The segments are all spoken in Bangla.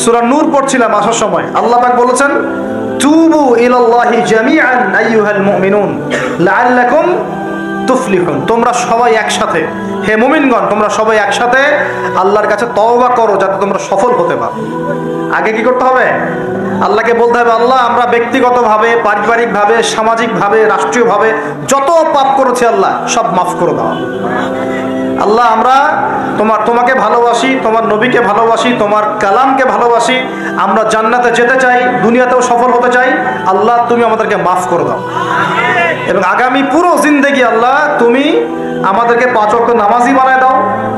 সূরা নূর পড়ছিলাম আসার সময়, আল্লাহ পাক বলেছেন তুবু ইলাল্লাহি জামিআন আইয়ুহাল মুমিনুন লাআল্লাকুম তুফলিহুন। তোমরা সবাই একসাথে, হে মুমিনগণ তোমরা সবাই একসাথে আল্লাহর কাছে তওবা করো যাতে তোমরা সফল হতে পারো। আগে কি করতে হবে? আল্লাহকে বলতে হবে, আল্লাহ আমরা ব্যক্তিগতভাবে, পারিবারিকভাবে, সামাজিকভাবে, রাষ্ট্রীয়ভাবে যত পাপ করেছি আল্লাহ সব মাফ করে দাও। আল্লাহ আমরা তোমাকে ভালোবাসি, তোমার নবীকে ভালোবাসি, তোমার কালামকে ভালোবাসি, আমরা জান্নাতে যেতে চাই, দুনিয়াতেও সফল হতে চাই। আল্লাহ তুমি আমাদেরকে মাফ করে দাও এবং আগামী পুরো জিন্দেগি আল্লাহ তুমি আমাদেরকে 5 ওয়াক্ত নামাজি বানায় দাও,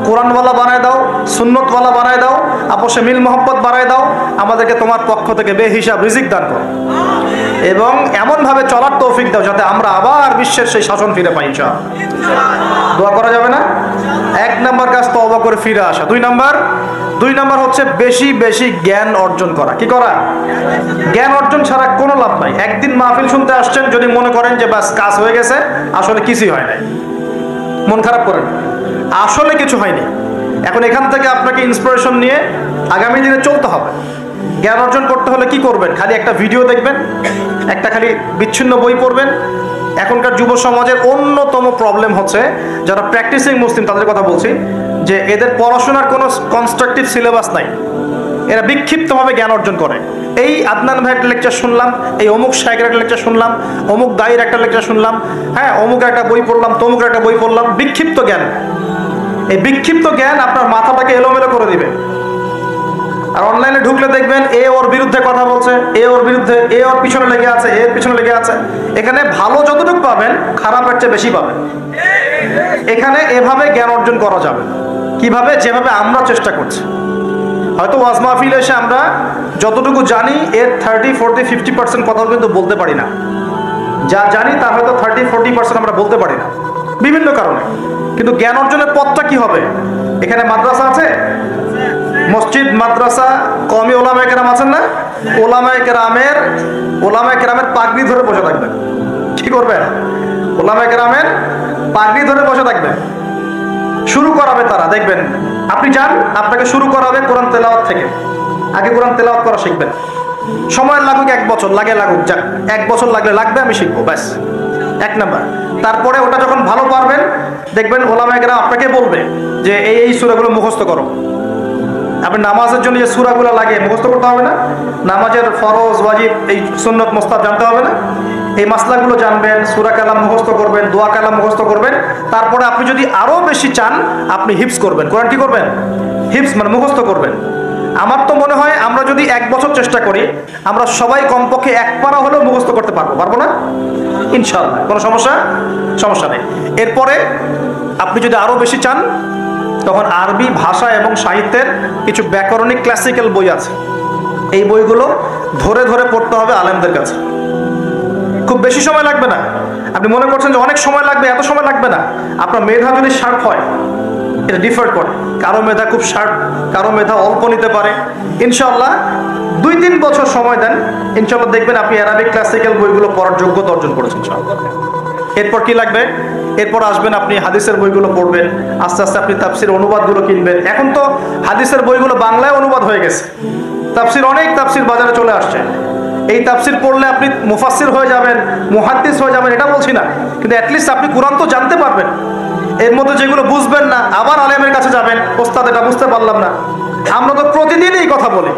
কোরআনওয়ালা বানায় দাও, সুন্নতওয়ালা বানায় দাও, আপসে মিল মোহাব্বত বানায় দাও, আমাদেরকে তোমার পক্ষ থেকে বেহিসাব রিজিক দান করো এবং এমনভাবে চলার তৌফিক দাও যাতে আমরা আবার বিশ্বের সেই শাসন ফিরে পাই। দোয়া করা যাবে না? 1 নাম্বার কাজ তওবা করে ফিরে আসা। 2 নাম্বার হচ্ছে বেশি বেশি জ্ঞান অর্জন করা। কি করা? জ্ঞান অর্জন ছাড়া কোনো লাভ নাই। একদিন মাহফিল শুনতে আসছেন, যদি মনে করেন যে বাস কাজ হয়ে গেছে, আসলে কিছুই হয় নাই, মন খারাপ করেন, আসলে কিছু হয়নি। এখন এখান থেকে আপনাকে ইন্সপিরেশন নিয়ে আগামী দিনে চলতে হবে। জ্ঞান অর্জন করতে হলে কি করবেন? খালি একটা ভিডিও দেখবেন, একটা খালি বিচ্ছিন্ন বই পড়বেন। এখনকার যুব সমাজের অন্যতম প্রবলেম হচ্ছে, যারা প্র্যাকটিসিং মুসলিম তাদের কথা বলছি, যে এদের পড়াশোনার কোনো কনস্ট্রাকটিভ সিলেবাস নাই, এরা বিক্ষিপ্তভাবে জ্ঞান অর্জন করে। এই আদনান ভাইয়ের লেকচার শুনলাম, এই অমুক শায়েখের একটা লেকচার শুনলাম, অমুক দায়ের একটা লেকচার শুনলাম, হ্যাঁ অমুক একটা বই পড়লাম, তমুক একটা বই পড়লাম, বিক্ষিপ্ত জ্ঞান। এই বিক্ষিপ্ত জ্ঞান আপনার মাথাটাকে এলোমেলো করে দিবে। আর অনলাইনে ঢুকলে দেখবেন এ ওর বিরুদ্ধে কথা বলছে, এ ওর বিরুদ্ধে, এ ওর পিছনে লেগে আছে, এর পিছনে লেগে আছে। এখানে ভালো যতটুকু পাবেন, খারাপের চেয়ে বেশি পাবেন। এখানে এভাবে জ্ঞান অর্জন করা যাবে। কিভাবে? যেভাবে আমরা চেষ্টা করছি। হয়তো ওয়াজ মাহফিলে এসে আমরা যতটুকু জানি এর 30, 40, 50% কথাও কিন্তু বলতে পারি না। যা জানি তার হয়তো 30, 40% আমরা বলতে পারি না বিভিন্ন কারণে। কিন্তু জ্ঞান অর্জনের পথটা কি হবে? এখানে মাদ্রাসা আছে, মসজিদ, মাদ্রাসা, কওমি ওলামায়ে কেরাম আছেন না? ওলামায়ে কেরামের পাগড়ি ধরে বসে থাকবেন। কি করবেন? ওলামায়ে কেরামের পাগড়ি ধরে বসে থাকবেন। শুরু করাবে তারা, দেখবেন আপনি যান, আপনাকে শুরু করাবে কোরআন তেলাওয়াত থেকে। আগে কোরআন তেলাওয়াত করা শিখবেন। সময় লাগুক 1 বছর, লাগুক, যাক 1 বছর লাগবে, আমি শিখবো, ব্যাস 1 নাম্বার। তারপরে ওটা যখন ভালো পারবেন, দেখবেন ওলামায়ে কেরাম আপনাকে বলবে যে এই সূরাগুলো মুখস্থ করো। আপনি নামাজের জন্য যে সূরাগুলো লাগে মুখস্থ করতে হবে না? নামাজের ফরজ, ওয়াজিব, এই সুন্নত, মুস্তাহাব জানতে হবে না? এই মাসলাগুলো জানবেন, সূরা কালাম মুখস্থ করবেন, দোয়া কালাম মুখস্থ করবেন। তারপরে আপনি যদি আরো বেশি চান, আপনি হিফজ করবেন। কোরআন কি করবেন? হিফজ মানে মুখস্থ করবেন। আমার তো মনে হয় আমরা যদি 1 বছর চেষ্টা করি, আমরা সবাই কমপক্ষে 1 পারা হলেও মুখস্থ করতে পারবো না? ইনশাআল্লাহ। কোনো সমস্যা নেই। এরপরে আপনি যদি আরো বেশি চান, তখন আরবি ভাষা এবং সাহিত্যের কিছু ব্যাকরণিক ক্লাসিক্যাল বই আছে। এই বইগুলো ধরে ধরে পড়তে হবে আলেমদের কাছে। খুব বেশি সময় লাগবে না। আপনি মনে করছেন যে অনেক সময় লাগবে, এত সময় লাগবে না। আপনার মেধা যদি শার্প হয়, এটা ডিফার করে। কারো মেধা খুব শার্প, কারো মেধা অল্প নিতে পারে। ইনশাআল্লাহ 2-3 বছর সময় দেন, ইনশাআল্লাহ দেখবেন আপনি আরবিক ক্লাসিক্যাল বইগুলো পড়ার যোগ্যতা অর্জন করেছেন। এরপর কি লাগবে? এরপর আসবেন আপনি হাদিসের বইগুলো পড়বেন, আস্তে আস্তে আপনি তাফসির অনুবাদগুলো কিনবেন। এখন তো হাদিসের বইগুলো বাংলায় অনুবাদ হয়ে গেছে। অনেক তাফসির বাজারে চলে আসছে। এই তাফসির পড়লে আপনি মুফাসসির হয়ে যাবেন, মুহাদ্দিস হয়ে যাবেন, এটা বলছি না, কিন্তু অ্যাটলিস্ট আপনি কোরআন তো জানতে পারবেন। এর মধ্যে যেগুলো বুঝবেন না, আবার আলেমের কাছে যাবেন, ওস্তাদ এটা বুঝতে পারলাম না। আমরা তো প্রতিদিন এই কথা বলি।